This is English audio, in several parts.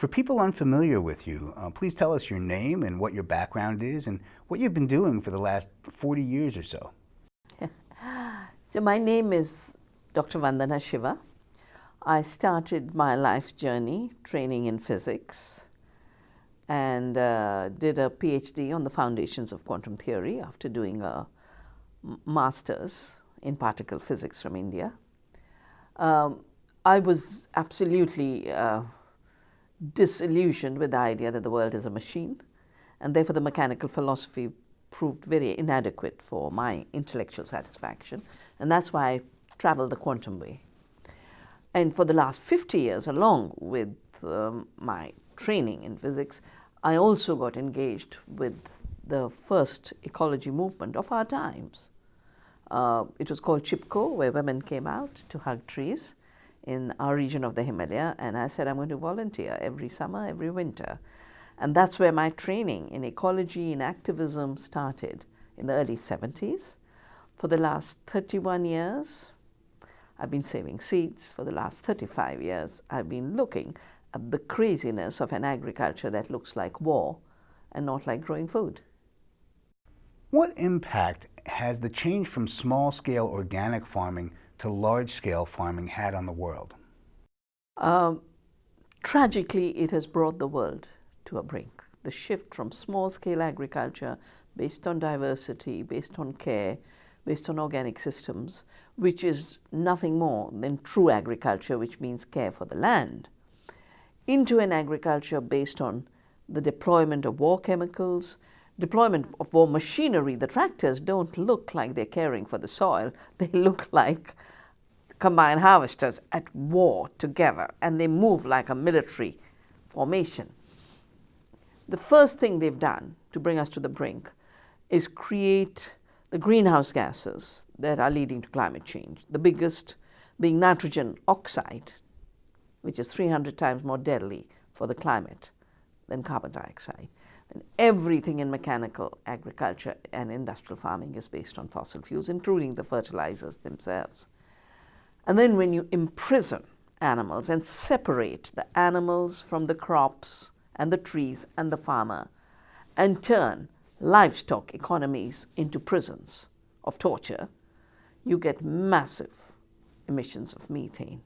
For people unfamiliar with you, please tell us your name and what your background is and what you've been doing for the last 40 years or so. So my name is Dr. Vandana Shiva. I started my life's journey training in physics and did a Ph.D. on the foundations of quantum theory after doing a master's in particle physics from India. I was absolutely disillusioned with the idea that the world is a machine, and therefore the mechanical philosophy proved very inadequate for my intellectual satisfaction, and that's why I traveled the quantum way. And for the last 50 years, along with my training in physics, I also got engaged with the first ecology movement of our times. It was called Chipko, where women came out to hug trees in our region of the Himalaya, and I said I'm going to volunteer every summer, every winter. And that's where my training in ecology and activism started in the early 70s. For the last 31 years, I've been saving seeds. For the last 35 years, I've been looking at the craziness of an agriculture that looks like war and not like growing food. What impact has the change from small-scale organic farming to large-scale farming had on the world? Tragically, it has brought the world to a brink. The shift from small-scale agriculture based on diversity, based on care, based on organic systems, which is nothing more than true agriculture, which means care for the land, into an agriculture based on the deployment of war chemicals, deployment of war machinery. The tractors don't look like they're caring for the soil. They look like combine harvesters at war together, and they move like a military formation. The first thing they've done to bring us to the brink is create the greenhouse gases that are leading to climate change, the biggest being nitrogen oxide, which is 300 times more deadly for the climate than carbon dioxide. And everything in mechanical agriculture and industrial farming is based on fossil fuels, including the fertilizers themselves. And then when you imprison animals and separate the animals from the crops and the trees and the farmer, and turn livestock economies into prisons of torture, you get massive emissions of methane.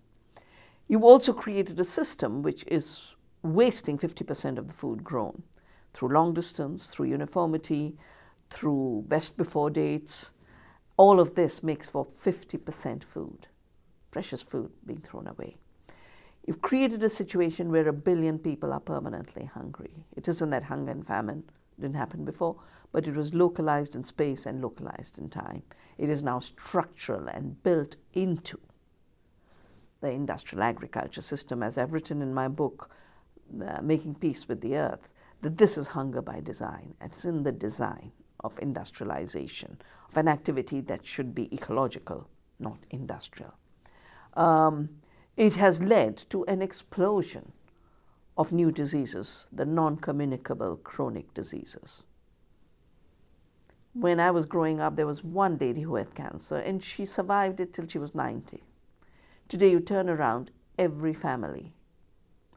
You also created a system which is wasting 50% of the food grown through long distance, through uniformity, through best before dates. All of this makes for 50% food, precious food being thrown away. You've created a situation where 1 billion people are permanently hungry. It isn't that hunger and famine didn't happen before, but it was localized in space and localized in time. It is now structural and built into the industrial agriculture system, as I've written in my book, Making Peace with the Earth, that this is hunger by design. It's in the design of industrialization, of an activity that should be ecological, not industrial. It has led to an explosion of new diseases, the non-communicable chronic diseases. When I was growing up, there was one lady who had cancer, and she survived it till she was 90. Today, you turn around, every family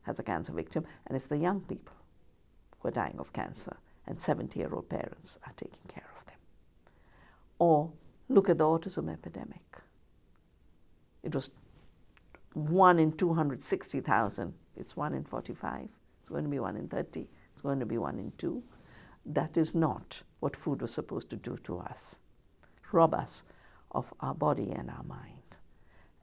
has a cancer victim, and it's the young people who are dying of cancer, and 70-year-old parents are taking care of them. Or look at the autism epidemic. It was 1 in 260,000. It's 1 in 45. It's going to be 1 in 30. It's going to be 1 in 2. That is not what food was supposed to do to us. Rob us of our body and our mind,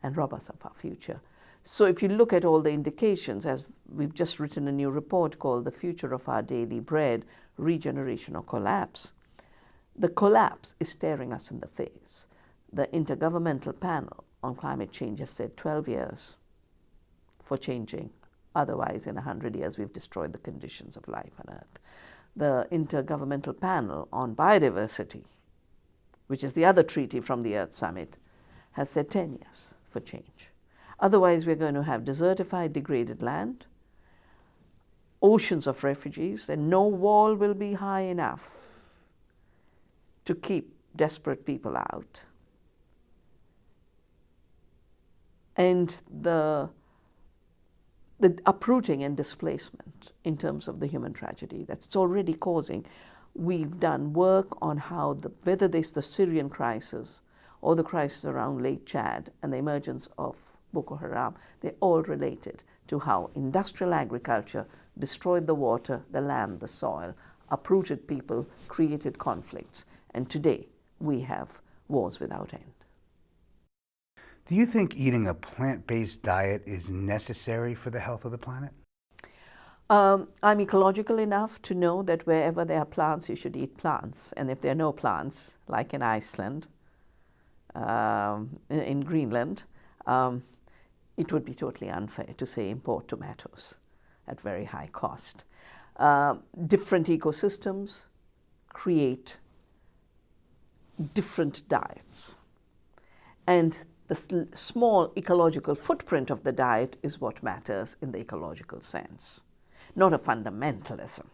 and rob us of our future. So if you look at all the indications, as we've just written a new report called The Future of Our Daily Bread, Regeneration or Collapse, the collapse is staring us in the face. The Intergovernmental Panel on Climate Change has said 12 years for changing. Otherwise, in 100 years, we've destroyed the conditions of life on Earth. The Intergovernmental Panel on Biodiversity, which is the other treaty from the Earth Summit, has said 10 years for change. Otherwise, we're going to have desertified, degraded land, oceans of refugees, and no wall will be high enough to keep desperate people out. And the the uprooting and displacement in terms of the human tragedy that's already causing. We've done work on how, whether it's the Syrian crisis or the crisis around Lake Chad and the emergence of Boko Haram, they're all related to how industrial agriculture destroyed the water, the land, the soil, uprooted people, created conflicts, and today we have wars without end. Do you think eating a plant-based diet is necessary for the health of the planet? I'm ecological enough to know that wherever there are plants, you should eat plants. And if there are no plants, like in Iceland, in Greenland, it would be totally unfair to say import tomatoes at very high cost. Different ecosystems create different diets. And the small ecological footprint of the diet is what matters in the ecological sense, not a fundamentalism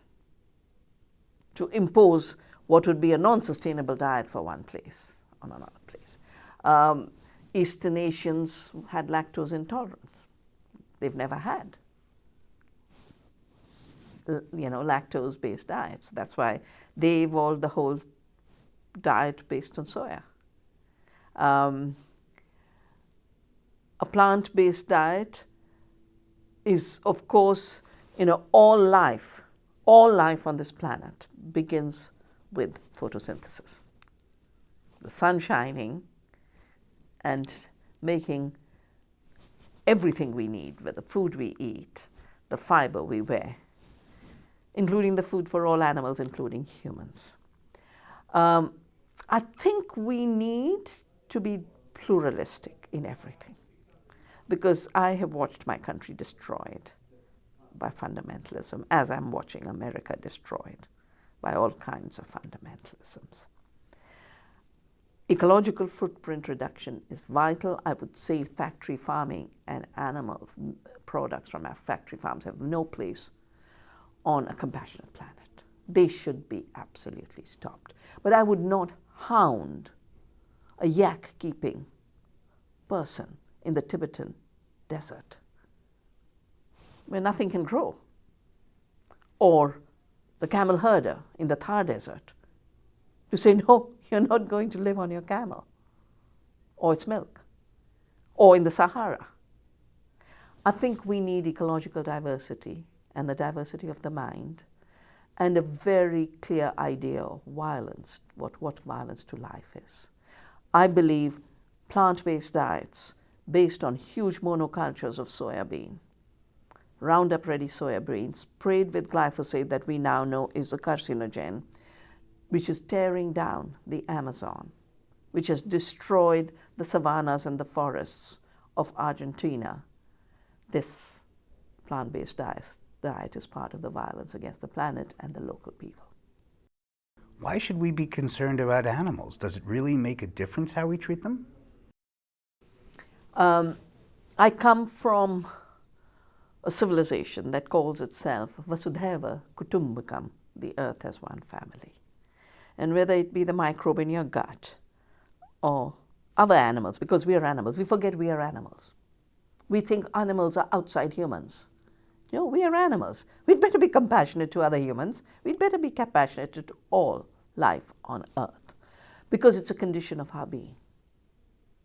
to impose what would be a non-sustainable diet for one place on another place. Eastern Asians had lactose intolerance. They've never had lactose-based diets. That's why they evolved the whole diet based on soya. A plant-based diet is, of course, all life on this planet begins with photosynthesis. The sun shining and making everything we need, with the food we eat, the fiber we wear, including the food for all animals, including humans. I think we need to be pluralistic in everything, because I have watched my country destroyed by fundamentalism, as I'm watching America destroyed by all kinds of fundamentalisms. Ecological footprint reduction is vital. I would say factory farming and animal products from our factory farms have no place on a compassionate planet. They should be absolutely stopped. But I would not hound a yak-keeping person in the Tibetan desert where nothing can grow, or the camel herder in the Thar desert to say, no, you're not going to live on your camel or its milk, or in the Sahara. I think we need ecological diversity and the diversity of the mind, and a very clear idea of violence, what violence to life is. I believe plant-based diets based on huge monocultures of soybean, Roundup-ready soybean sprayed with glyphosate that we now know is a carcinogen, which is tearing down the Amazon, which has destroyed the savannas and the forests of Argentina. This plant-based diet is part of the violence against the planet and the local people. Why should we be concerned about animals? Does it really make a difference how we treat them? I come from a civilization that calls itself Vasudhaiva Kutumbakam, the earth as one family. And whether it be the microbe in your gut or other animals, because we are animals, we forget we are animals. We think animals are outside humans. No, we are animals. We'd better be compassionate to other humans. We'd better be compassionate to all life on earth, because it's a condition of our being.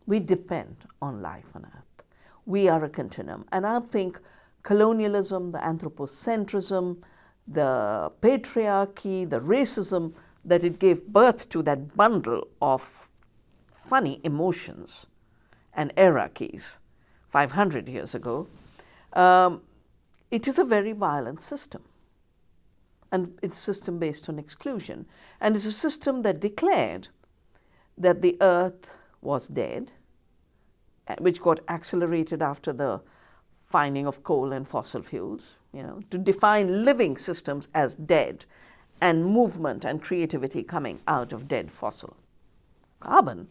We depend on life on earth. We are a continuum. And I think colonialism, the anthropocentrism, the patriarchy, the racism that it gave birth to, that bundle of funny emotions and hierarchies 500 years ago, it is a very violent system. And it's a system based on exclusion. And it's a system that declared that the earth was dead, which got accelerated after the finding of coal and fossil fuels, to define living systems as dead, and movement and creativity coming out of dead fossil carbon.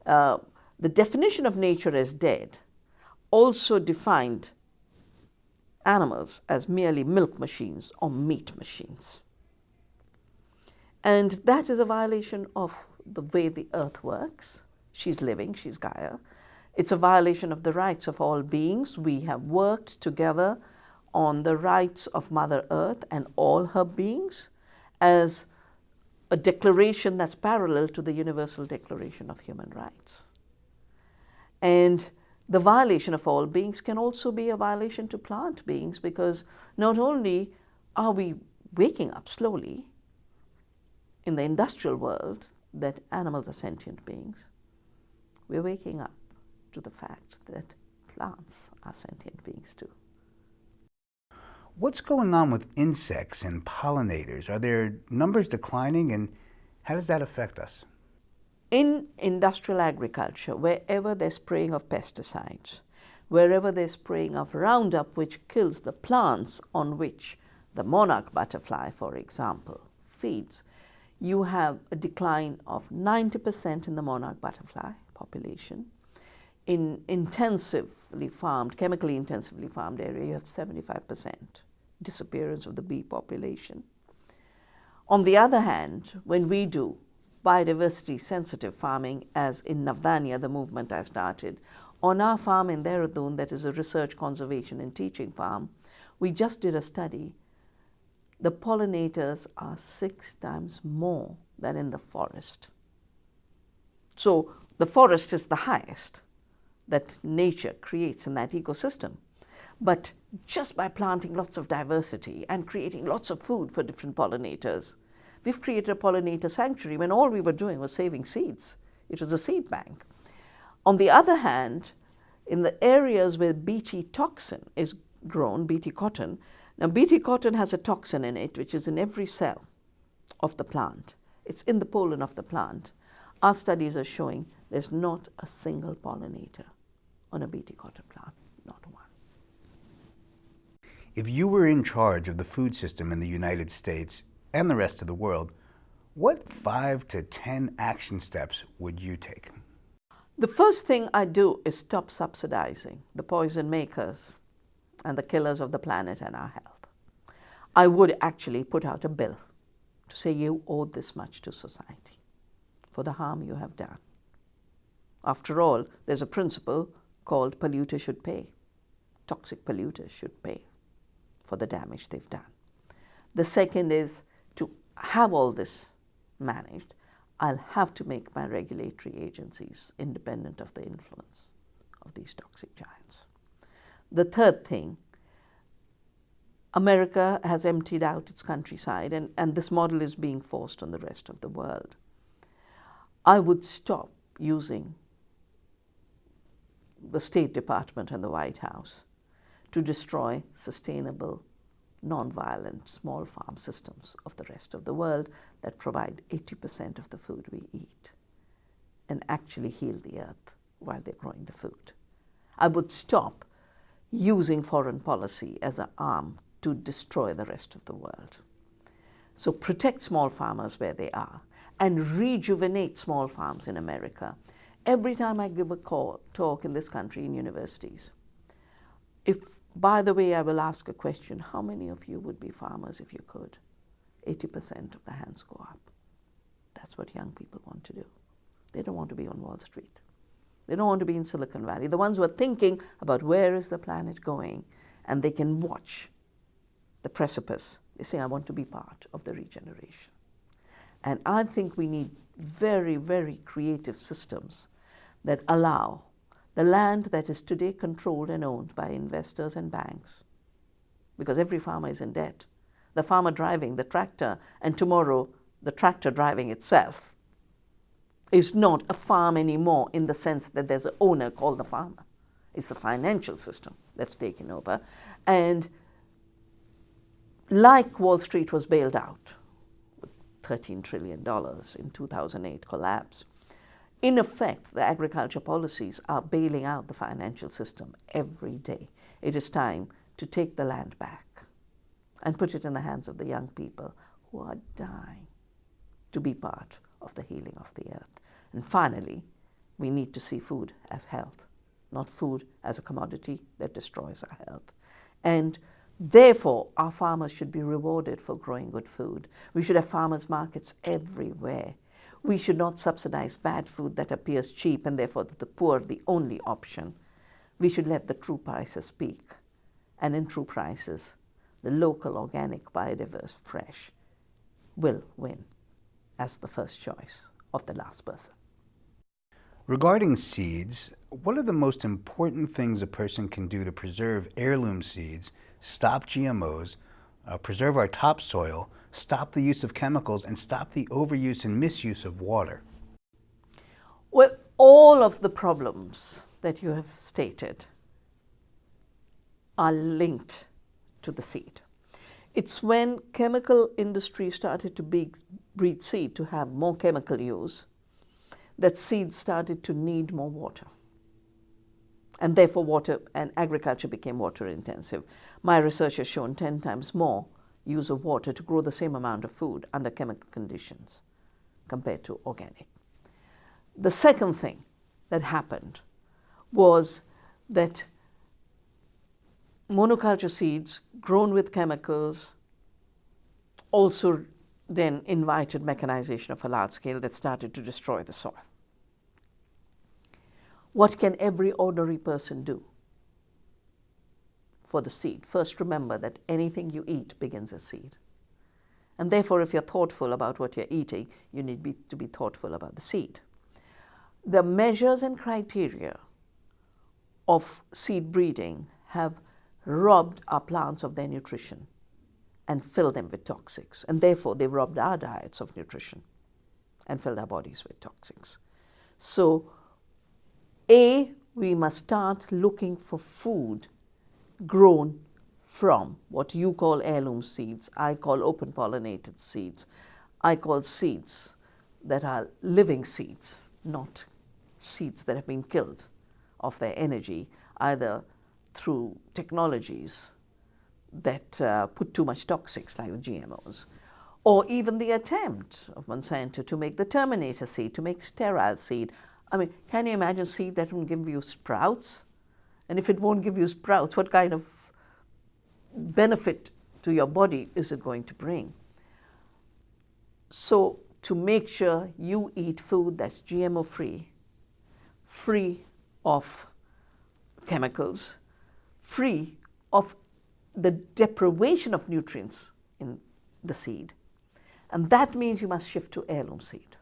The definition of nature as dead also defined animals as merely milk machines or meat machines. And that is a violation of the way the earth works. She's living, she's Gaia. It's a violation of the rights of all beings. We have worked together on the rights of Mother Earth and all her beings as a declaration that's parallel to the Universal Declaration of Human Rights. And the violation of all beings can also be a violation to plant beings, because not only are we waking up slowly in the industrial world that animals are sentient beings, we're waking up to the fact that plants are sentient beings too. What's going on with insects and pollinators? Are their numbers declining, and how does that affect us? In industrial agriculture, wherever there's spraying of pesticides, wherever there's spraying of Roundup, which kills the plants on which the monarch butterfly, for example, feeds, you have a decline of 90% in the monarch butterfly population. In intensively farmed, chemically intensively farmed area, you have 75% disappearance of the bee population. On the other hand, when we do biodiversity sensitive farming, as in Navdanya, the movement I started, on our farm in Dehra Dun, that is a research, conservation and teaching farm, we just did a study. The pollinators are 6 times more than in the forest. So the forest is the highest that nature creates in that ecosystem. But just by planting lots of diversity and creating lots of food for different pollinators, we've created a pollinator sanctuary when all we were doing was saving seeds. It was a seed bank. On the other hand, in the areas where Bt toxin is grown, Bt cotton, now Bt cotton has a toxin in it which is in every cell of the plant. It's in the pollen of the plant. Our studies are showing there's not a single pollinator on a Bt cotton plant, not one. If you were in charge of the food system in the United States and the rest of the world, what 5 to 10 action steps would you take? The first thing I do is stop subsidizing the poison makers and the killers of the planet and our health. I would actually put out a bill to say you owe this much to society for the harm you have done. After all, there's a principle called polluter should pay. Toxic polluters should pay for the damage they've done. The second is, to have all this managed, I'll have to make my regulatory agencies independent of the influence of these toxic giants. The third thing, America has emptied out its countryside, and this model is being forced on the rest of the world. I would stop using the State Department and the White House to destroy sustainable, non-violent small farm systems of the rest of the world that provide 80% of the food we eat and actually heal the earth while they're growing the food. I would stop using foreign policy as an arm to destroy the rest of the world. So protect small farmers where they are and rejuvenate small farms in America. Every time I give a talk in this country in universities, by the way, I will ask a question, how many of you would be farmers if you could? 80% of the hands go up. That's what young people want to do. They don't want to be on Wall Street. They don't want to be in Silicon Valley. The ones who are thinking about where is the planet going, and they can watch the precipice. They say, I want to be part of the regeneration. And I think we need very, very creative systems that allow the land that is today controlled and owned by investors and banks, because every farmer is in debt. The farmer driving the tractor, and tomorrow the tractor driving itself, is not a farm anymore in the sense that there's an owner called the farmer. It's the financial system that's taken over. And like Wall Street was bailed out with $13 trillion in 2008 collapse, in effect, the agriculture policies are bailing out the financial system every day. It is time to take the land back and put it in the hands of the young people who are dying to be part of the healing of the earth. And finally, we need to see food as health, not food as a commodity that destroys our health. And therefore, our farmers should be rewarded for growing good food. We should have farmers markets everywhere. We should not subsidize bad food that appears cheap and therefore the poor the only option. We should let the true prices speak. And in true prices, the local, organic, biodiverse, fresh will win as the first choice of the last person. Regarding seeds, what are the most important things a person can do to preserve heirloom seeds, stop GMOs, preserve our topsoil, stop the use of chemicals, and stop the overuse and misuse of water? Well, all of the problems that you have stated are linked to the seed. It's when chemical industry started to breed seed to have more chemical use that seeds started to need more water. And therefore water and agriculture became water intensive. My research has shown 10 times more use of water to grow the same amount of food under chemical conditions compared to organic. The second thing that happened was that monoculture seeds grown with chemicals also then invited mechanization of a large scale that started to destroy the soil. What can every ordinary person do for the seed? First, remember that anything you eat begins as seed. And therefore, if you're thoughtful about what you're eating, you need to be thoughtful about the seed. The measures and criteria of seed breeding have robbed our plants of their nutrition and filled them with toxics. And therefore, they've robbed our diets of nutrition and filled our bodies with toxics. So, we must start looking for food grown from what you call heirloom seeds, I call open pollinated seeds, I call seeds that are living seeds, not seeds that have been killed of their energy, either through technologies that put too much toxics like the GMOs, or even the attempt of Monsanto to make the Terminator seed, to make sterile seed. I mean, can you imagine seed that will give you sprouts? And if it won't give you sprouts, what kind of benefit to your body is it going to bring? So to make sure you eat food that's GMO free, free of chemicals, free of the deprivation of nutrients in the seed. And that means you must shift to heirloom seed.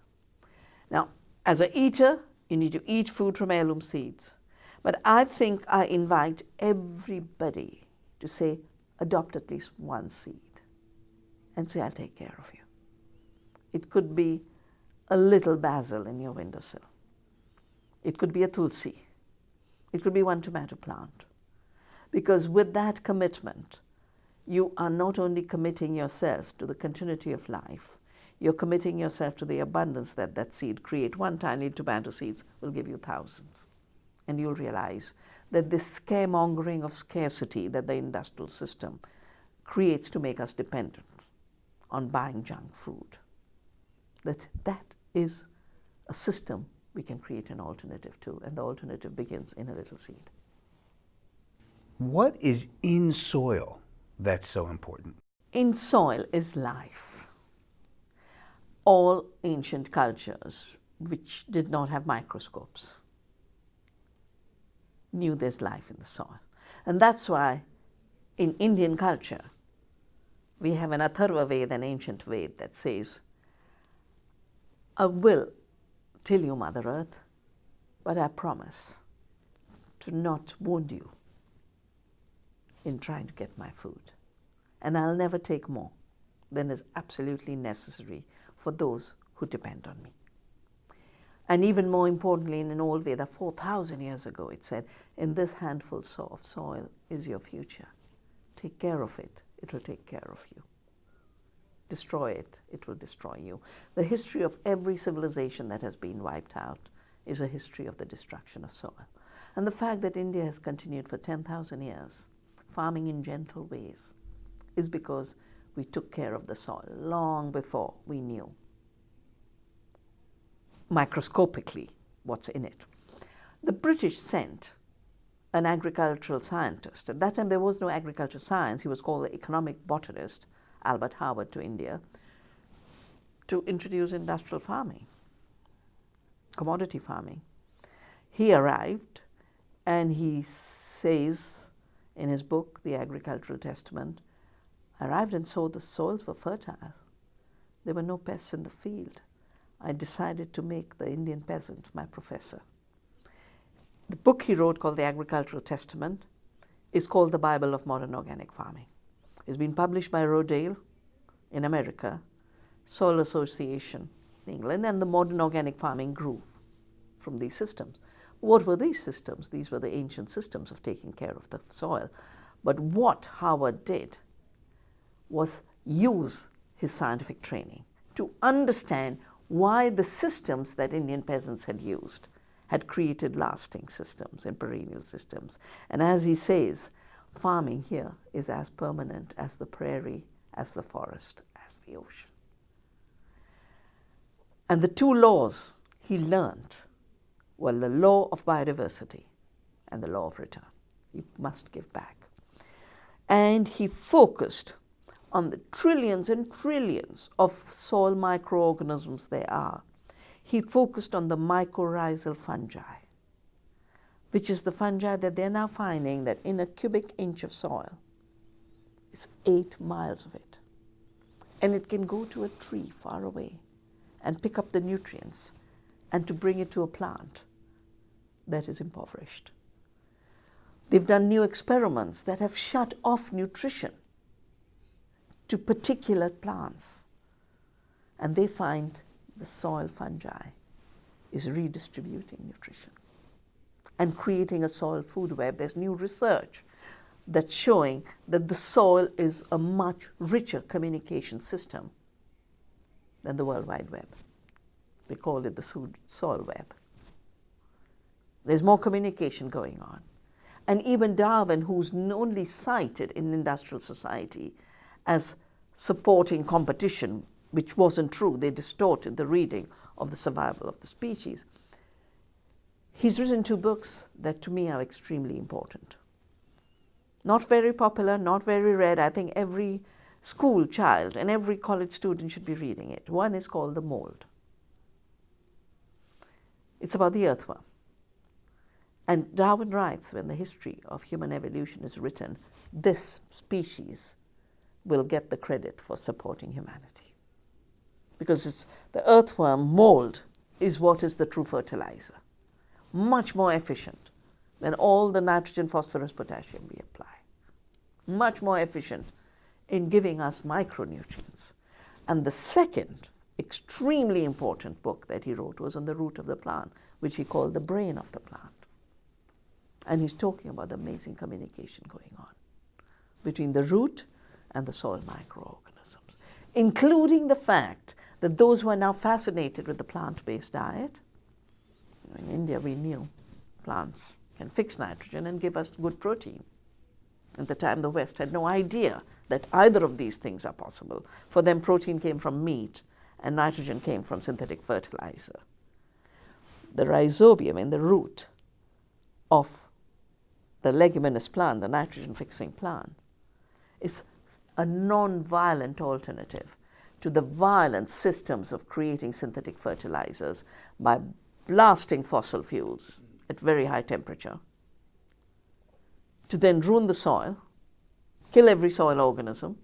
Now, as an eater, you need to eat food from heirloom seeds. But I think I invite everybody to say, adopt at least one seed and say, I'll take care of you. It could be a little basil in your windowsill. It could be a tulsi. It could be one tomato plant. Because with that commitment, you are not only committing yourself to the continuity of life, you're committing yourself to the abundance that that seed creates. One tiny tomato seeds will give you thousands. And you'll realize that this scaremongering of scarcity that the industrial system creates to make us dependent on buying junk food, that is a system we can create an alternative to, and the alternative begins in a little seed. What is in soil that's so important? In soil is life. All ancient cultures which did not have microscopes knew there's life in the soil. And that's why in Indian culture, we have an Atharva Ved, an ancient Ved that says, I will till you, Mother Earth, but I promise to not wound you in trying to get my food. And I'll never take more than is absolutely necessary for those who depend on me. And even more importantly, in an old Veda, 4,000 years ago, it said, in this handful of soil is your future. Take care of it, it will take care of you. Destroy it, it will destroy you. The history of every civilization that has been wiped out is a history of the destruction of soil. And the fact that India has continued for 10,000 years, farming in gentle ways, is because we took care of the soil long before we knew microscopically what's in it. The British sent an agricultural scientist. At that time there was no agriculture science. He was called the economic botanist, Albert Howard, to India to introduce industrial farming. commodity farming. He arrived and he says in his book, The Agricultural Testament, I arrived and saw the soils were fertile. There were no pests in the field. I decided to make the Indian peasant my professor. The book he wrote, called The Agricultural Testament, is called the Bible of Modern Organic Farming. It's been published by Rodale in America, Soil Association in England, and the modern organic farming grew from these systems. What were these systems? These were the ancient systems of taking care of the soil. But what Howard did was use his scientific training to understand why the systems that Indian peasants had used had created lasting systems and perennial systems. And as he says, farming here is as permanent as the prairie, as the forest, as the ocean. And the two laws he learned were the law of biodiversity and the law of return. You must give back. And he focused on the trillions and trillions of soil microorganisms there are. He focused on the mycorrhizal fungi, which is the fungi that they're now finding that in a cubic inch of soil, it's 8 miles of it. And it can go to a tree far away and pick up the nutrients and to bring it to a plant that is impoverished. They've done new experiments that have shut off nutrition to particular plants. And they find the soil fungi is redistributing nutrition and creating a soil food web. There's new research that's showing that the soil is a much richer communication system than the World Wide Web. We call it the soil web. There's more communication going on. And even Darwin, who's only cited in industrial society as supporting competition, which wasn't true, they distorted the reading of the survival of the species. He's written 2 books that to me are extremely important. Not very popular, not very read. I think every school child and every college student should be reading it. One is called The Mold. It's about the earthworm. And Darwin writes, when the history of human evolution is written, this species will get the credit for supporting humanity. Because it's the earthworm mold is what is the true fertilizer. Much more efficient than all the nitrogen, phosphorus, potassium we apply. Much more efficient in giving us micronutrients. And the second extremely important book that he wrote was on the root of the plant, which he called the brain of the plant. And he's talking about the amazing communication going on between the root and the soil microorganisms, including the fact that those who are now fascinated with the plant-based diet, in India we knew plants can fix nitrogen and give us good protein. At the time the West had no idea that either of these things are possible. For them protein came from meat and nitrogen came from synthetic fertilizer. The rhizobium in the root of the leguminous plant, the nitrogen-fixing plant, is a non-violent alternative to the violent systems of creating synthetic fertilizers by blasting fossil fuels at very high temperature to then ruin the soil, kill every soil organism,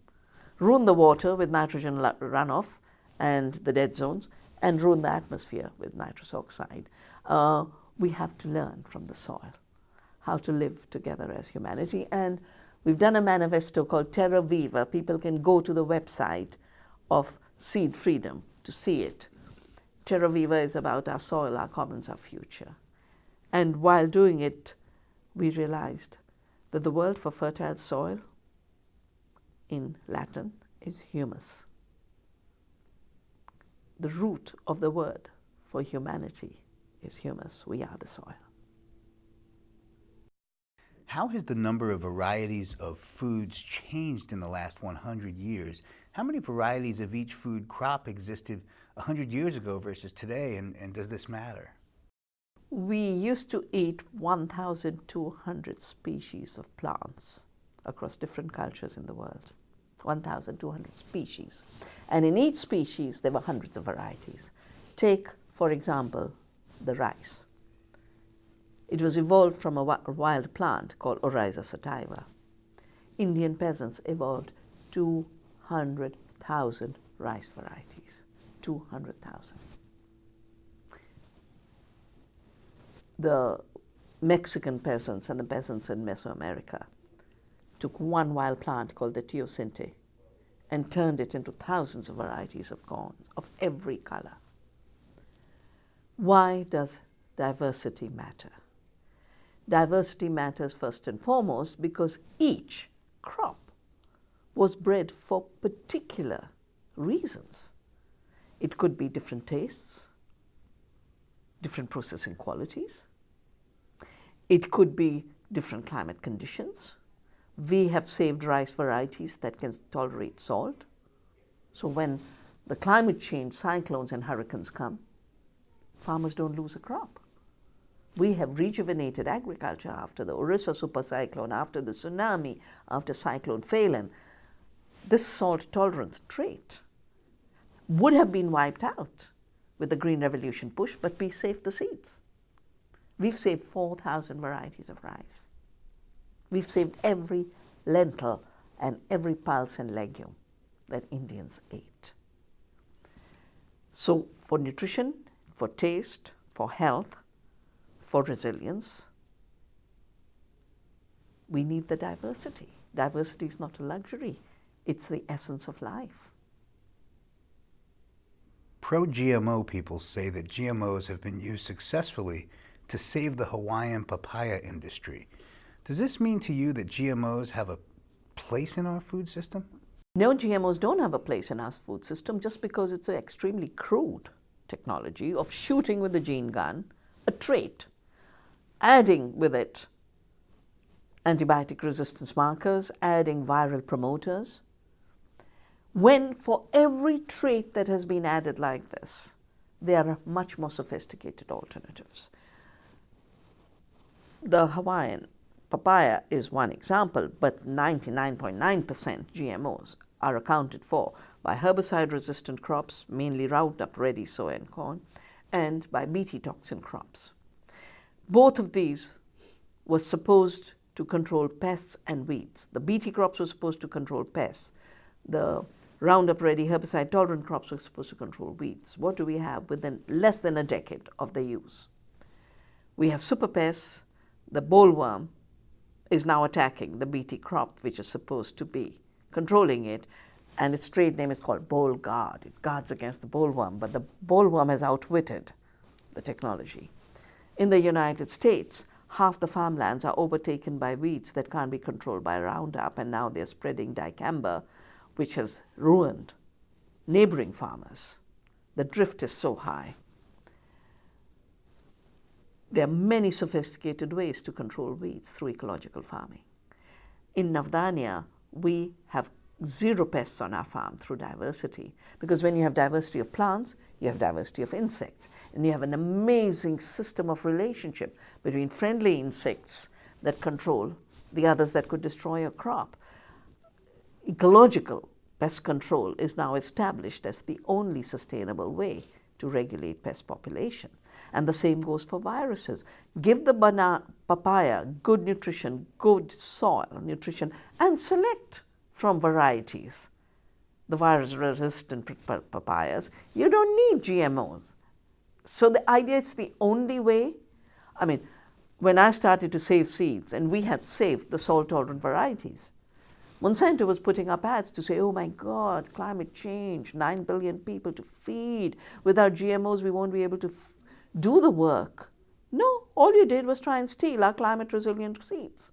ruin the water with nitrogen runoff and the dead zones, and ruin the atmosphere with nitrous oxide. We have to learn from the soil how to live together as humanity. And we've done a manifesto called Terra Viva. People can go to the website of Seed Freedom to see it. Terra Viva is about our soil, our commons, our future. And while doing it, we realized that the word for fertile soil in Latin is humus. The root of the word for humanity is humus. We are the soil. How has the number of varieties of foods changed in the last 100 years? How many varieties of each food crop existed 100 years ago versus today, and does this matter? We used to eat 1,200 species of plants across different cultures in the world. 1,200 species. And in each species, there were hundreds of varieties. Take, for example, the rice. It was evolved from a wild plant called Oryza sativa. Indian peasants evolved 200,000 rice varieties. 200,000. The Mexican peasants and the peasants in Mesoamerica took one wild plant called the teosinte and turned it into thousands of varieties of corn of every color. Why does diversity matter? Diversity matters first and foremost because each crop was bred for particular reasons. It could be different tastes, different processing qualities. It could be different climate conditions. We have saved rice varieties that can tolerate salt. So when the climate change, cyclones and hurricanes come, farmers don't lose a crop. We have rejuvenated agriculture after the Orissa supercyclone, after the tsunami, after Cyclone Phelan. This salt tolerance trait would have been wiped out with the Green Revolution push, but we saved the seeds. We've saved 4,000 varieties of rice. We've saved every lentil and every pulse and legume that Indians ate. So for nutrition, for taste, for health, for resilience, we need the diversity. Diversity is not a luxury, it's the essence of life. Pro-GMO people say that GMOs have been used successfully to save the Hawaiian papaya industry. Does this mean to you that GMOs have a place in our food system? No, GMOs don't have a place in our food system just because it's an extremely crude technology of shooting with a gene gun, a trait, adding with it antibiotic resistance markers, adding viral promoters. When for every trait that has been added like this, there are much more sophisticated alternatives. The Hawaiian papaya is one example, but 99.9% GMOs are accounted for by herbicide-resistant crops, mainly Roundup-ready soy and corn, and by Bt toxin crops. Both of these were supposed to control pests and weeds. The Bt crops were supposed to control pests. The Roundup-ready herbicide-tolerant crops were supposed to control weeds. What do we have within less than a decade of their use? We have super pests. The bollworm is now attacking the Bt crop, which is supposed to be controlling it, and its trade name is called Boll Guard. It guards against the bollworm, but the bollworm has outwitted the technology. In the United States, half the farmlands are overtaken by weeds that can't be controlled by Roundup, and now they're spreading dicamba, which has ruined neighboring farmers. The drift is so high. There are many sophisticated ways to control weeds through ecological farming. In Navdanya, we have zero pests on our farm through diversity, because when you have diversity of plants, you have diversity of insects, and you have an amazing system of relationship between friendly insects that control the others that could destroy your crop. Ecological pest control is now established as the only sustainable way to regulate pest population. And the same goes for viruses. Give the papaya good nutrition, good soil nutrition, and select from varieties the virus-resistant papayas. You don't need GMOs. So the idea is the only way. I mean, when I started to save seeds, and we had saved the salt-tolerant varieties, Monsanto was putting up ads to say, oh my God, climate change, 9 billion people to feed. Without GMOs, we won't be able to do the work. No, all you did was try and steal our climate-resilient seeds.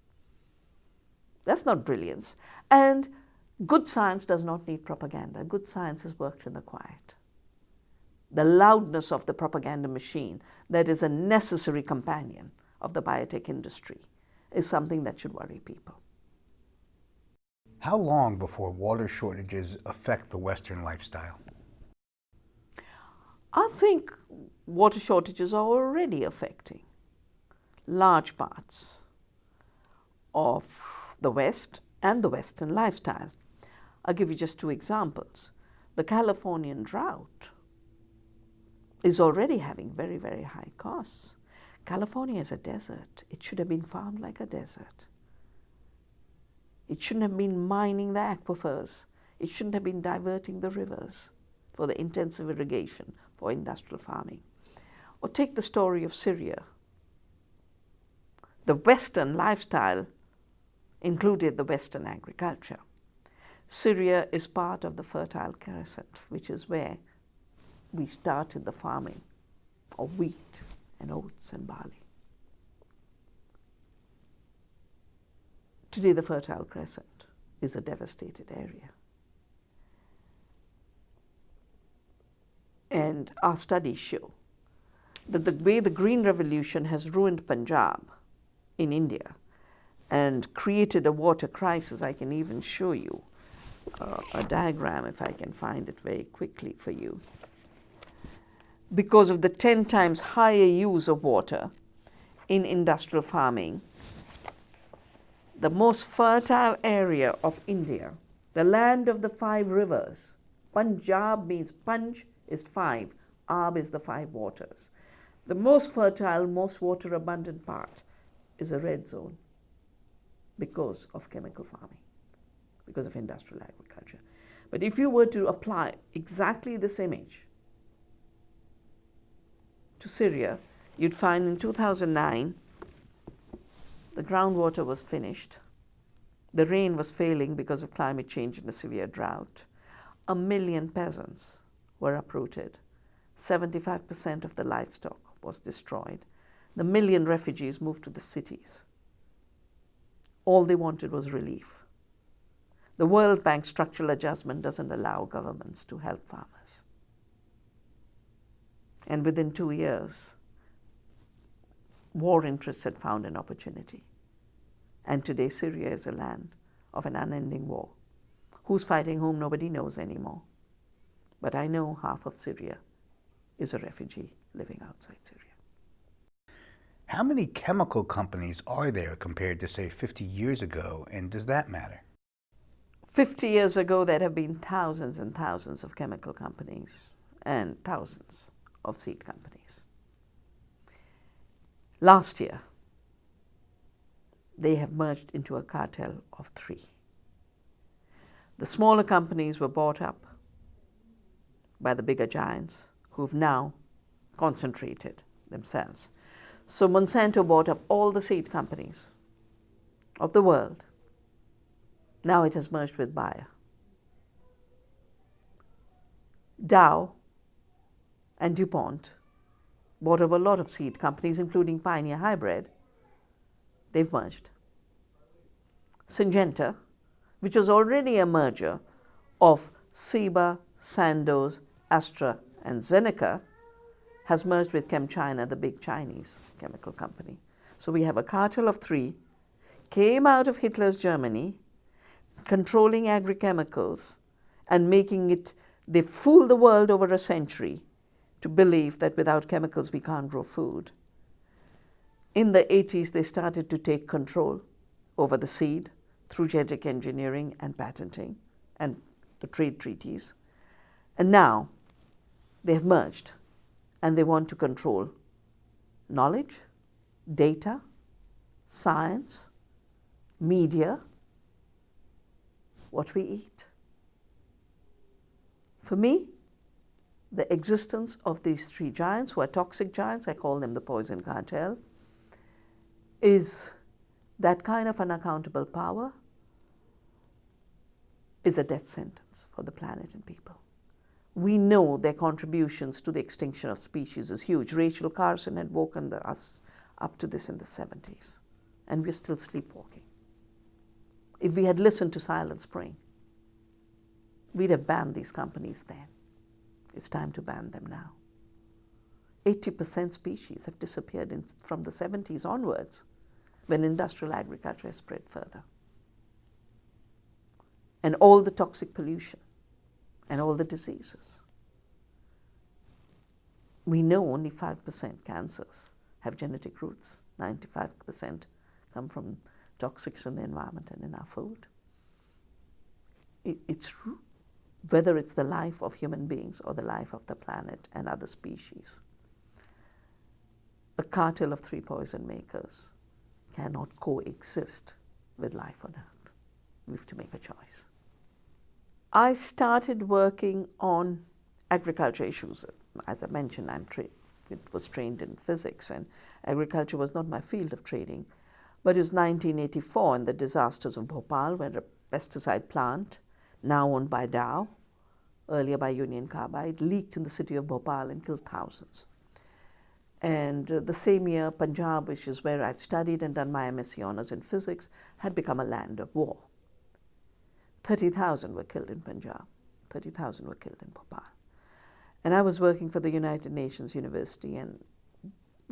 That's not brilliance. And good science does not need propaganda. Good science has worked in the quiet. The loudness of the propaganda machine that is a necessary companion of the biotech industry is something that should worry people. How long before water shortages affect the Western lifestyle? I think water shortages are already affecting large parts of the West and the Western lifestyle. I'll give you just two examples. The Californian drought is already having very, very high costs. California is a desert. It should have been farmed like a desert. It shouldn't have been mining the aquifers. It shouldn't have been diverting the rivers for the intensive irrigation for industrial farming. Or take the story of Syria. The Western lifestyle included the Western agriculture. Syria is part of the Fertile Crescent, which is where we started the farming of wheat and oats and barley. Today, the Fertile Crescent is a devastated area. And our studies show that the way the Green Revolution has ruined Punjab in India and created a water crisis, I can even show you a diagram if I can find it very quickly for you. Because of the 10 times higher use of water in industrial farming, the most fertile area of India, the land of the 5 rivers, Punjab means Panj is 5, Ab is the 5 waters. The most fertile, most water abundant part is a red zone because of chemical farming, because of industrial agriculture. But if you were to apply exactly this image to Syria, you'd find in 2009, the groundwater was finished. The rain was failing because of climate change and a severe drought. 1 million peasants were uprooted. 75% of the livestock was destroyed. The 1 million refugees moved to the cities. All they wanted was relief. The World Bank structural adjustment doesn't allow governments to help farmers. And within 2 years, war interests had found an opportunity. And today Syria is a land of an unending war. Who's fighting whom, nobody knows anymore. But I know half of Syria is a refugee living outside Syria. How many chemical companies are there compared to, say, 50 years ago, and does that matter? 50 years ago, there have been thousands and thousands of chemical companies and thousands of seed companies. Last year, they have merged into a cartel of 3. The smaller companies were bought up by the bigger giants who've now concentrated themselves. So Monsanto bought up all the seed companies of the world. Now it has merged with Bayer. Dow and DuPont bought up a lot of seed companies, including Pioneer Hybrid. They've merged. Syngenta, which was already a merger of Ciba, Sandoz, Astra, and Zeneca, has merged with ChemChina, the big Chinese chemical company. So we have a cartel of 3, came out of Hitler's Germany, controlling agrichemicals and making it, they fooled the world over a century to believe that without chemicals we can't grow food. In the 80s, they started to take control over the seed through genetic engineering and patenting and the trade treaties. And now they have merged and they want to control knowledge, data, science, media, what we eat. For me, the existence of these 3 giants, who are toxic giants, I call them the Poison Cartel, is that kind of unaccountable power is a death sentence for the planet and people. We know their contributions to the extinction of species is huge. Rachel Carson had woken us up to this in the 70s, and we're still sleepwalking. If we had listened to Silent Spring, we'd have banned these companies then. It's time to ban them now. 80% species have disappeared from the 70s onwards, when industrial agriculture has spread further. And all the toxic pollution and all the diseases. We know only 5% cancers have genetic roots. 95% come from toxics in the environment and in our food. It's true. whether it's the life of human beings or the life of the planet and other species. A cartel of 3 poison makers cannot coexist with life on Earth. We have to make a choice. I started working on agriculture issues. As I mentioned, was trained in physics, and agriculture was not my field of training. But it was 1984 and the disasters of Bhopal, where a pesticide plant, now owned by Dow, earlier by Union Carbide, leaked in the city of Bhopal and killed thousands. And the same year, Punjab, which is where I'd studied and done my MSc Honours in physics, had become a land of war. 30,000 were killed in Punjab. 30,000 were killed in Bhopal. And I was working for the United Nations University and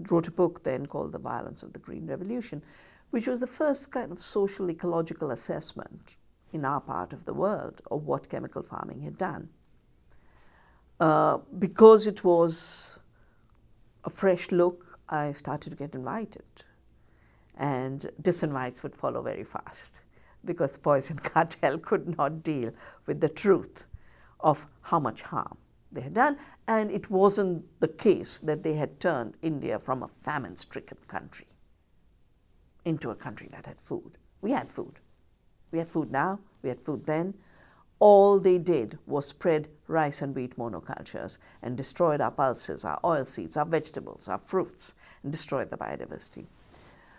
wrote a book then called The Violence of the Green Revolution, which was the first kind of social ecological assessment in our part of the world of what chemical farming had done. Because it was a fresh look, I started to get invited. And disinvites would follow very fast, because the Poison Cartel could not deal with the truth of how much harm they had done. And it wasn't the case that they had turned India from a famine-stricken country into a country that had food. We had food. We had food now, we had food then. All they did was spread rice and wheat monocultures and destroyed our pulses, our oilseeds, our vegetables, our fruits, and destroyed the biodiversity.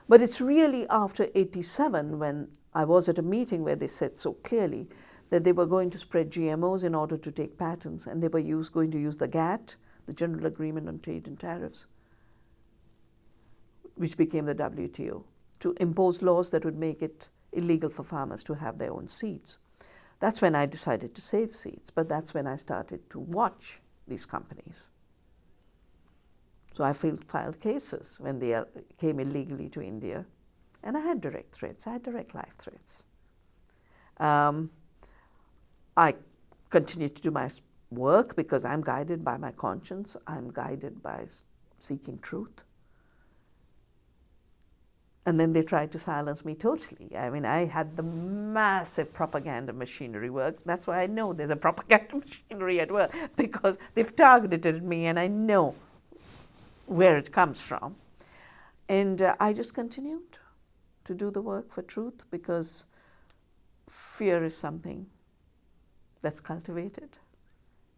But it's really after 87 when I was at a meeting where they said so clearly that they were going to spread GMOs in order to take patents, and they were going to use the GATT, the General Agreement on Trade and Tariffs, which became the WTO, to impose laws that would make it illegal for farmers to have their own seeds. That's when I decided to save seeds, but that's when I started to watch these companies. So I filed cases when they came illegally to India, and I had direct threats. I had direct life threats. I continued to do my work because I'm guided by my conscience. I'm guided by seeking truth. And then they tried to silence me totally. I mean, I had the massive propaganda machinery work. That's why I know there's a propaganda machinery at work, because they've targeted me and I know where it comes from. And I just continued to do the work for truth, because fear is something that's cultivated.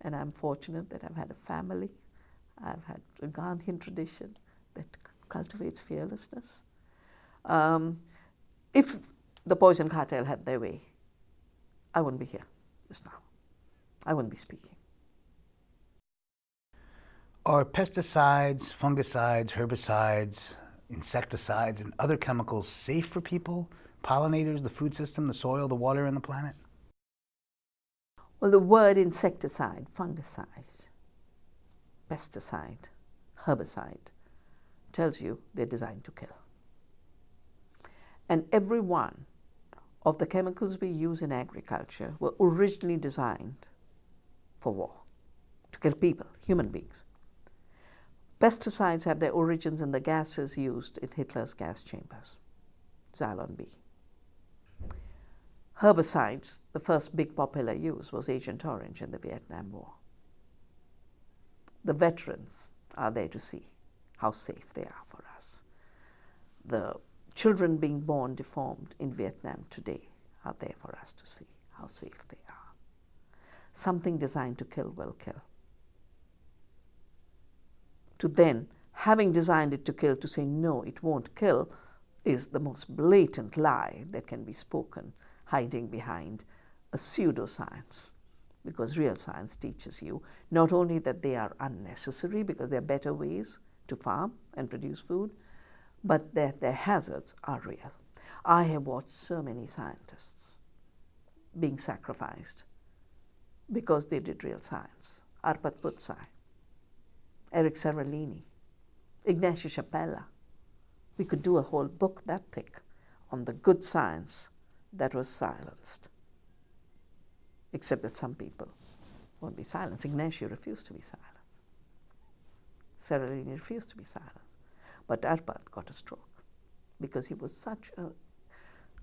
And I'm fortunate that I've had a family. I've had a Gandhian tradition that cultivates fearlessness. If the Poison Cartel had their way, I wouldn't be here just now. I wouldn't be speaking. Are pesticides, fungicides, herbicides, insecticides, and other chemicals safe for people, pollinators, the food system, the soil, the water, and the planet? Well, the word insecticide, fungicide, pesticide, herbicide tells you they're designed to kill. And every one of the chemicals we use in agriculture were originally designed for war, to kill people, human beings. Pesticides have their origins in the gases used in Hitler's gas chambers, Xylon B. Herbicides, the first big popular use was Agent Orange in the Vietnam War. The veterans are there to see how safe they are for us. The children being born deformed in Vietnam today are there for us to see how safe they are. Something designed to kill will kill. To then, having designed it to kill, to say no, it won't kill, is the most blatant lie that can be spoken, hiding behind a pseudoscience. Because real science teaches you not only that they are unnecessary because there are better ways to farm and produce food, but that their hazards are real. I have watched so many scientists being sacrificed because they did real science. Arpat Putsai, Eric Seralini, Ignacio Chapella. We could do a whole book that thick on the good science that was silenced. Except that some people won't be silenced. Ignacio refused to be silenced. Seralini refused to be silenced. But Arpat got a stroke because he was such a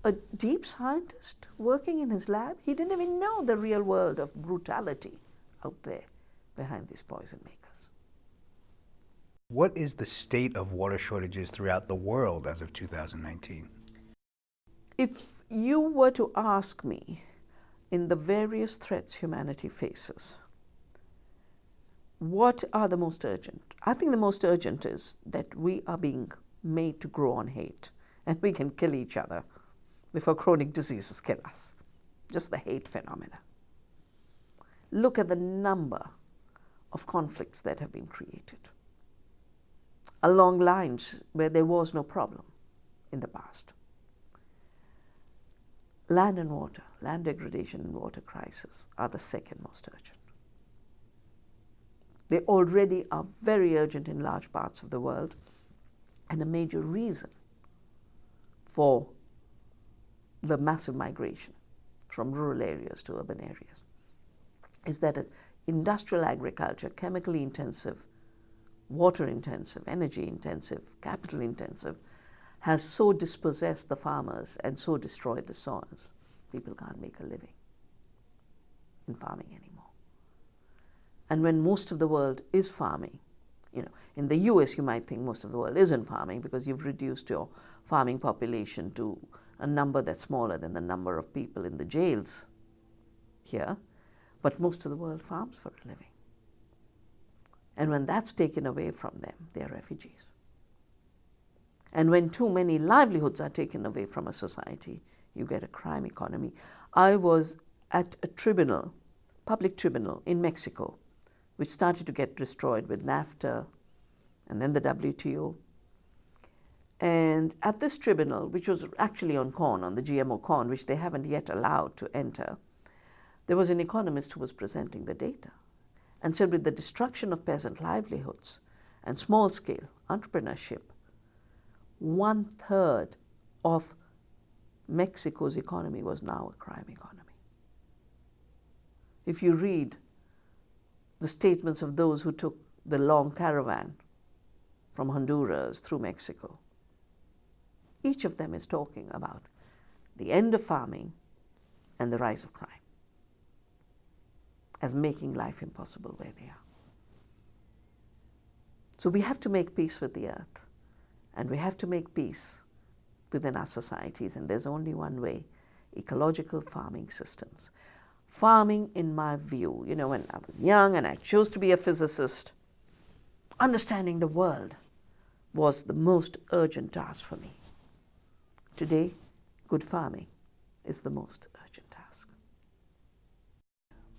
a deep scientist working in his lab. He didn't even know the real world of brutality out there behind these poison makers. What is the state of water shortages throughout the world as of 2019? If you were to ask me, in the various threats humanity faces, what are the most urgent? I think the most urgent is that we are being made to grow on hate, and we can kill each other before chronic diseases kill us. Just the hate phenomena. Look at the number of conflicts that have been created along lines where there was no problem in the past. Land and water, land degradation and water crisis are the second most urgent. They already are very urgent in large parts of the world, and a major reason for the massive migration from rural areas to urban areas is that industrial agriculture, chemically intensive, water intensive, energy intensive, capital intensive, has so dispossessed the farmers and so destroyed the soils, people can't make a living in farming anymore. And when most of the world is farming, in the US you might think most of the world isn't farming because you've reduced your farming population to a number that's smaller than the number of people in the jails here, but most of the world farms for a living. And when that's taken away from them, they're refugees. And when too many livelihoods are taken away from a society, you get a crime economy. I was at a tribunal, public tribunal in Mexico, which started to get destroyed with NAFTA and then the WTO. And at this tribunal, which was actually on corn, on the GMO corn, which they haven't yet allowed to enter, there was an economist who was presenting the data and said with the destruction of peasant livelihoods and small-scale entrepreneurship, 1/3 of Mexico's economy was now a crime economy. If you read the statements of those who took the long caravan from Honduras through Mexico, each of them is talking about the end of farming and the rise of crime as making life impossible where they are. So we have to make peace with the earth, and we have to make peace within our societies, and there's only one way: ecological farming systems. Farming, in my view, when I was young and I chose to be a physicist, understanding the world was the most urgent task for me. Today, good farming is the most urgent task.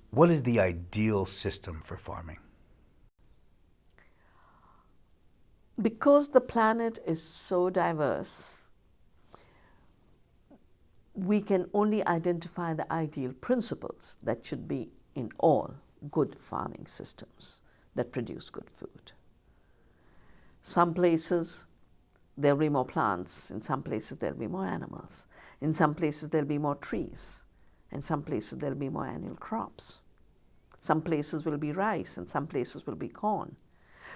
What is the ideal system for farming? Because the planet is so diverse, we can only identify the ideal principles that should be in all good farming systems that produce good food. Some places there'll be more plants, in some places there'll be more animals, in some places there'll be more trees, in some places there'll be more annual crops. Some places will be rice and some places will be corn.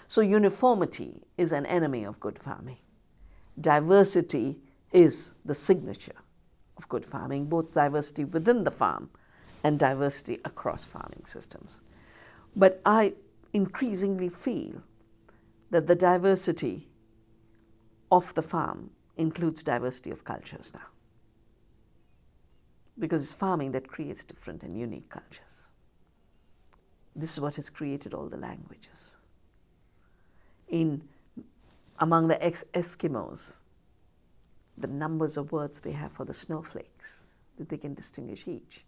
So uniformity is an enemy of good farming. Diversity is the signature of good farming, both diversity within the farm and diversity across farming systems. But I increasingly feel that the diversity of the farm includes diversity of cultures now, because it's farming that creates different and unique cultures. This is what has created all the languages. Among the Eskimos, the numbers of words they have for the snowflakes, that they can distinguish each.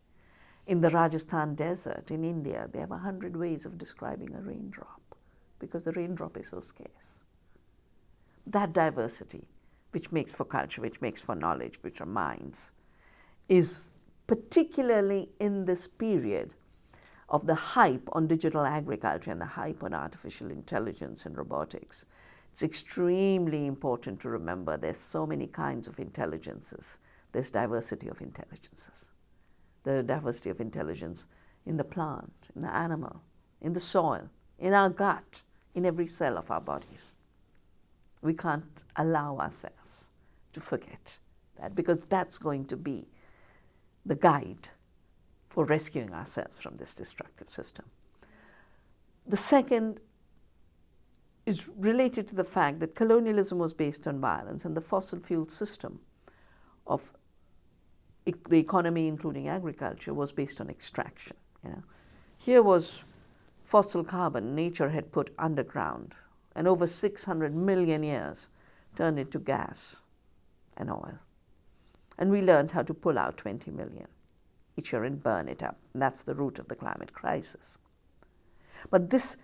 In the Rajasthan desert in India, they have 100 ways of describing a raindrop because the raindrop is so scarce. That diversity, which makes for culture, which makes for knowledge, which are minds, is particularly in this period of the hype on digital agriculture and the hype on artificial intelligence and robotics. It's extremely important to remember there's so many kinds of intelligences. There's diversity of intelligences. There's diversity of intelligence in the plant, in the animal, in the soil, in our gut, in every cell of our bodies. We can't allow ourselves to forget that, because that's going to be the guide for rescuing ourselves from this destructive system. The second is related to the fact that colonialism was based on violence, and the fossil fuel system of the economy, including agriculture, was based on extraction. Here was fossil carbon nature had put underground, and over 600 million years turned into gas and oil. And we learned how to pull out 20 million each year and burn it up. And that's the root of the climate crisis. But this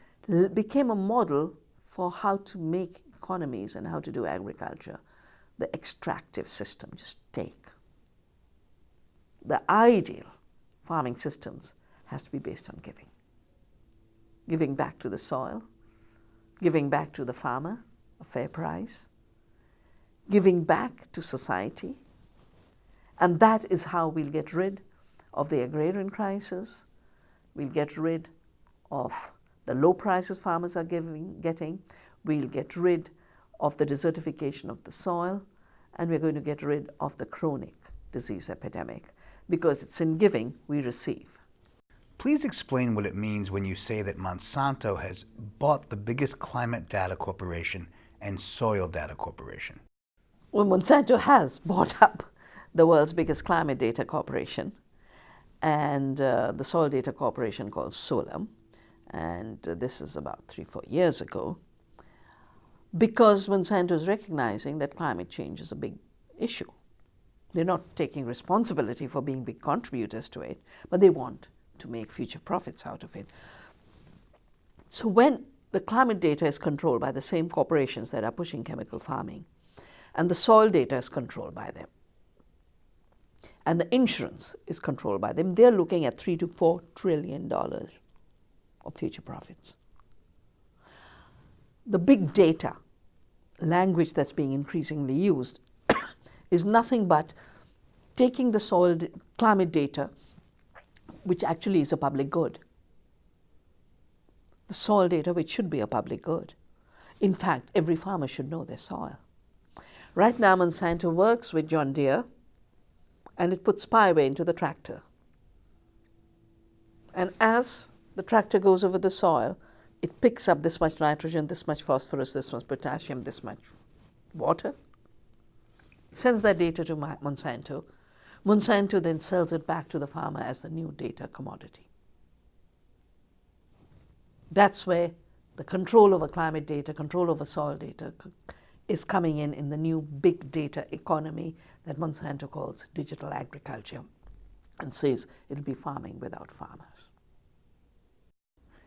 became a model for how to make economies and how to do agriculture. The extractive system, just take. The ideal farming systems has to be based on giving. Giving back to the soil, giving back to the farmer a fair price, giving back to society. And that is how we'll get rid of the agrarian crisis. We'll get rid of the low prices farmers are getting. We'll get rid of the desertification of the soil, and we're going to get rid of the chronic disease epidemic, because it's in giving we receive. Please explain what it means when you say that Monsanto has bought the biggest climate data corporation and soil data corporation. Well, Monsanto has bought up the world's biggest climate data corporation and the soil data corporation called Solum. And this is about 3-4 years ago, because Monsanto is recognizing that climate change is a big issue. They're not taking responsibility for being big contributors to it, but they want to make future profits out of it. So when the climate data is controlled by the same corporations that are pushing chemical farming, and the soil data is controlled by them, and the insurance is controlled by them, they're looking at $3 to $4 trillion of future profits. The big data language that's being increasingly used is nothing but taking the soil climate data, which actually is a public good. The soil data, which should be a public good. In fact, every farmer should know their soil. Right now, Monsanto works with John Deere, and it puts spyware into the tractor. And as the tractor goes over the soil, it picks up this much nitrogen, this much phosphorus, this much potassium, this much water, sends that data to Monsanto. Monsanto then sells it back to the farmer as the new data commodity. That's where the control over climate data, control over soil data is coming in the new big data economy that Monsanto calls digital agriculture, and says it'll be farming without farmers.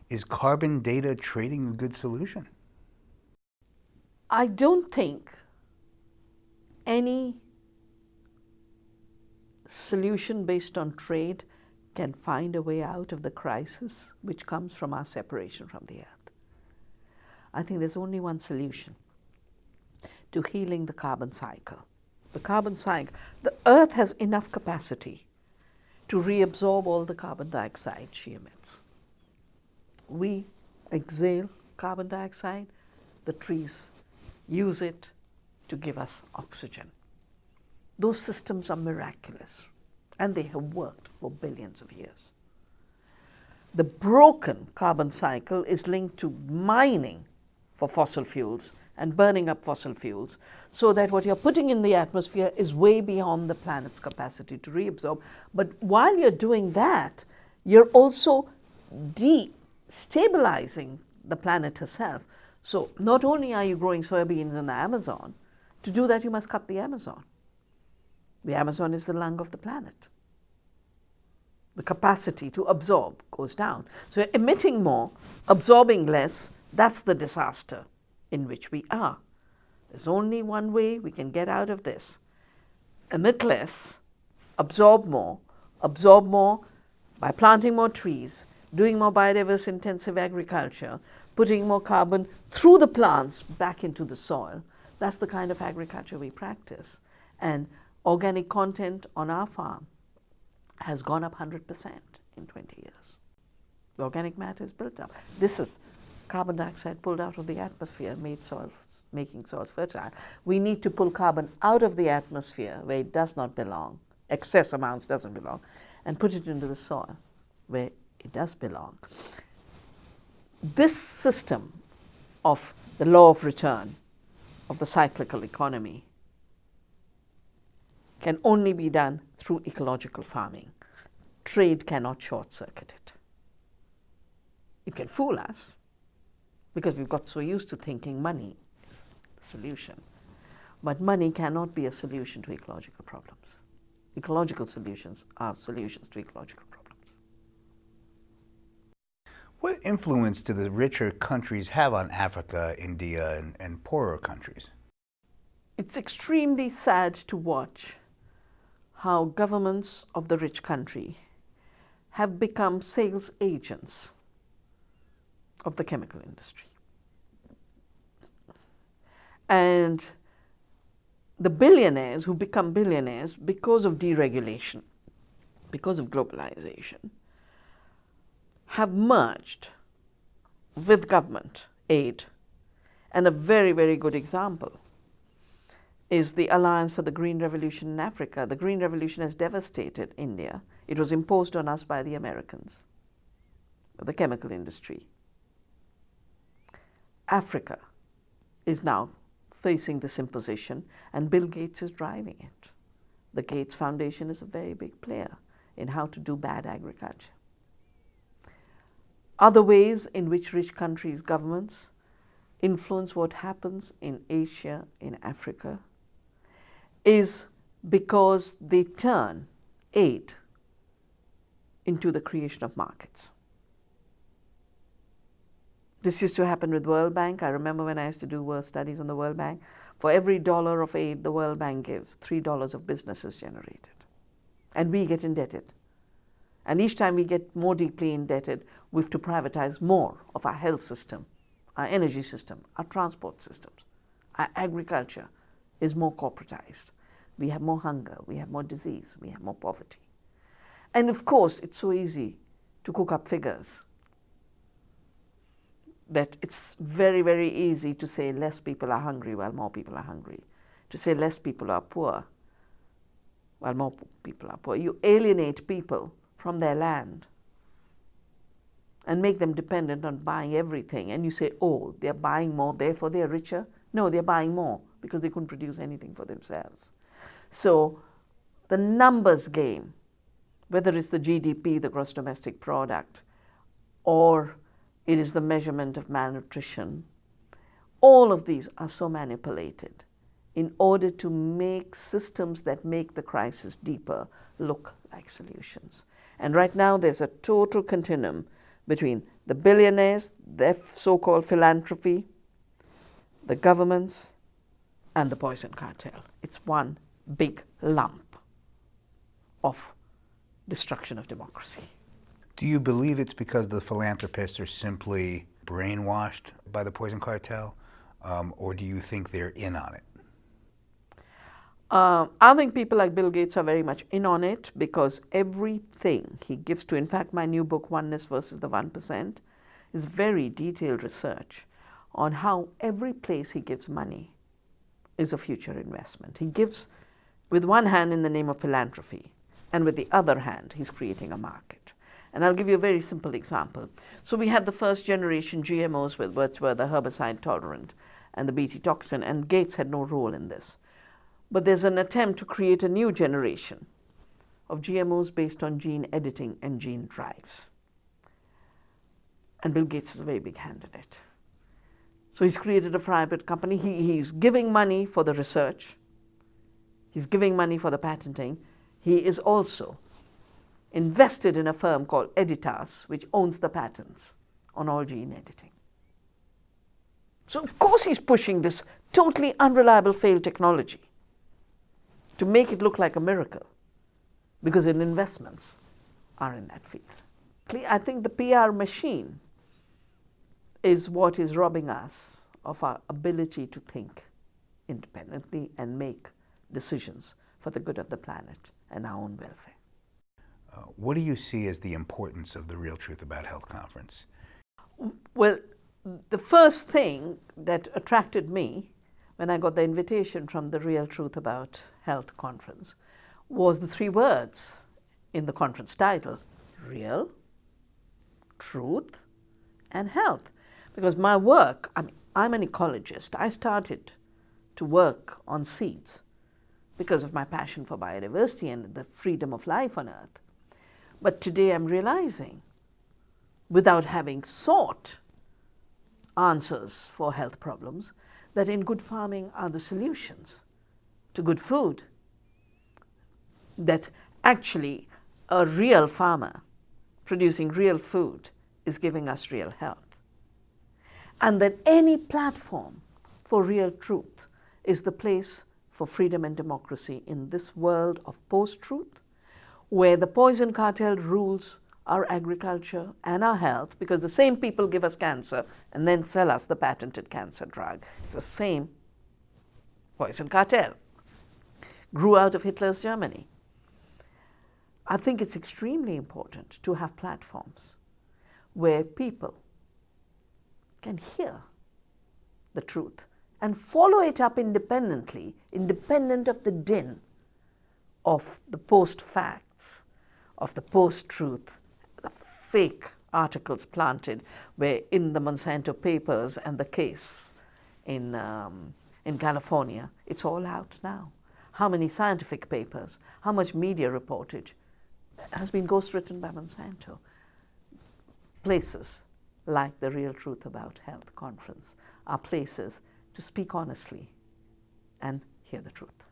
Is carbon data trading a good solution? I don't think any solution based on trade can find a way out of the crisis which comes from our separation from the earth. I think there's only one solution to healing the carbon cycle. The carbon cycle, the earth has enough capacity to reabsorb all the carbon dioxide she emits. We exhale carbon dioxide, the trees use it to give us oxygen. Those systems are miraculous, and they have worked for billions of years. The broken carbon cycle is linked to mining for fossil fuels and burning up fossil fuels, so that what you're putting in the atmosphere is way beyond the planet's capacity to reabsorb. But while you're doing that, you're also destabilizing the planet herself. So not only are you growing soybeans in the Amazon, to do that you must cut the Amazon. The Amazon is the lung of the planet. The capacity to absorb goes down. So you're emitting more, absorbing less. That's the disaster in which we are. There's only one way we can get out of this. Emit less, absorb more by planting more trees, doing more biodiverse intensive agriculture, putting more carbon through the plants back into the soil. That's the kind of agriculture we practice. And organic content on our farm has gone up 100% in 20 years. The organic matter is built up. This is carbon dioxide pulled out of the atmosphere, made making soils fertile. We need to pull carbon out of the atmosphere where it does not belong, excess amounts doesn't belong, and put it into the soil where it does belong. This system of the law of return, of the cyclical economy, can only be done through ecological farming. Trade cannot short-circuit it. It can fool us because we've got so used to thinking money is the solution. But money cannot be a solution to ecological problems. Ecological solutions are solutions to ecological problems. What influence do the richer countries have on Africa, India, and poorer countries? It's extremely sad to watch how governments of the rich country have become sales agents of the chemical industry. And the billionaires who become billionaires because of deregulation, because of globalization, have merged with government aid. And a very, very good example is the Alliance for the Green Revolution in Africa. The Green Revolution has devastated India. It was imposed on us by the Americans, the chemical industry. Africa is now facing this imposition, and Bill Gates is driving it. The Gates Foundation is a very big player in how to do bad agriculture. Other ways in which rich countries' governments influence what happens in Asia, in Africa, is because they turn aid into the creation of markets. This used to happen with World Bank. I remember when I used to do world studies on the World Bank, for every dollar of aid the World Bank gives, $3 of business is generated. And we get indebted. And each time we get more deeply indebted, we have to privatize more of our health system, our energy system, our transport systems. Our agriculture is more corporatized. We have more hunger, we have more disease, we have more poverty. And of course, it's so easy to cook up figures that it's very, very easy to say less people are hungry while more people are hungry, to say less people are poor while more people are poor. You alienate people from their land and make them dependent on buying everything. And you say, oh, they're buying more, therefore they're richer. No, they're buying more because they couldn't produce anything for themselves. So the numbers game, whether it's the GDP, the gross domestic product, or it is the measurement of malnutrition, all of these are so manipulated in order to make systems that make the crisis deeper look like solutions. And right now there's a total continuum between the billionaires, their so-called philanthropy, the governments, and the Poison Cartel. It's one big lump of destruction of democracy. Do you believe it's because the philanthropists are simply brainwashed by the Poison Cartel, or do you think they're in on it? I think people like Bill Gates are very much in on it because everything he gives to, in fact, my new book, Oneness versus the 1%, is very detailed research on how every place he gives money is a future investment. He gives with one hand in the name of philanthropy, and with the other hand, he's creating a market. And I'll give you a very simple example. So we had the first generation GMOs, which were the herbicide tolerant and the Bt toxin, and Gates had no role in this. But there's an attempt to create a new generation of GMOs based on gene editing and gene drives. And Bill Gates has a very big hand in it. So he's created a private company. He's giving money for the research. He's giving money for the patenting. He is also invested in a firm called Editas, which owns the patents on all gene editing. So of course he's pushing this totally unreliable failed technology to make it look like a miracle, because his investments are in that field. I think the PR machine is what is robbing us of our ability to think independently and make decisions for the good of the planet and our own welfare. What do you see as the importance of the Real Truth About Health conference? Well, the first thing that attracted me when I got the invitation from the Real Truth About Health conference was the 3 words in the conference title: real, truth, and health. Because my work, I'm an ecologist. I started to work on seeds because of my passion for biodiversity and the freedom of life on Earth. But today I'm realizing, without having sought answers for health problems, that in good farming are the solutions to good food. That actually a real farmer producing real food is giving us real health. And that any platform for real truth is the place for freedom and democracy in this world of post-truth, where the Poison Cartel rules our agriculture and our health, because the same people give us cancer and then sell us the patented cancer drug. It's the same Poison Cartel. Grew out of Hitler's Germany. I think it's extremely important to have platforms where people can hear the truth and follow it up independently, independent of the din of the post-facts, of the post-truth, the fake articles planted where in the Monsanto papers and the case in California, it's all out now. How many scientific papers, how much media reportage has been ghostwritten by Monsanto? Places like the Real Truth About Health conference are places to speak honestly and hear the truth.